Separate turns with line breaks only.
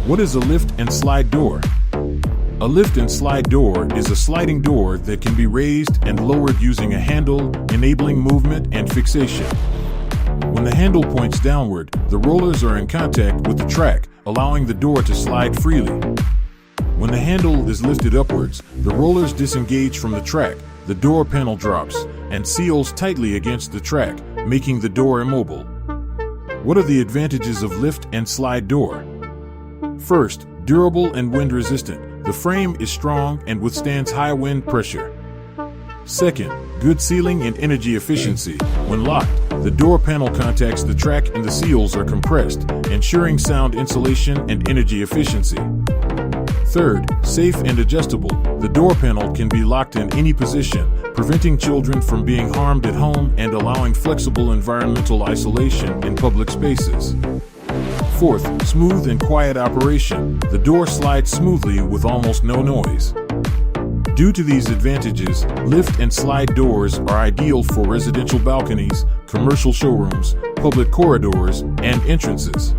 What is a lift and slide door? A lift and slide door is a sliding door that can be raised and lowered using a handle, enabling movement and fixation. When the handle points downward, the rollers are in contact with the track, allowing the door to slide freely. When the handle is lifted upwards, the rollers disengage from the track, the door panel drops, and seals tightly against the track, making the door immobile. What are the advantages of lift and slide door? First, durable and wind resistant. The frame is strong and withstands high wind pressure. Second, good sealing and energy efficiency. When locked, the door panel contacts the track and the seals are compressed, ensuring sound insulation and energy efficiency. Third, safe and adjustable. The door panel can be locked in any position, preventing children from being harmed at home and allowing flexible environmental isolation in public spaces. Fourth, smooth and quiet operation. The door slides smoothly with almost no noise. Due to these advantages, lift and slide doors are ideal for residential balconies, commercial showrooms, public corridors, and entrances.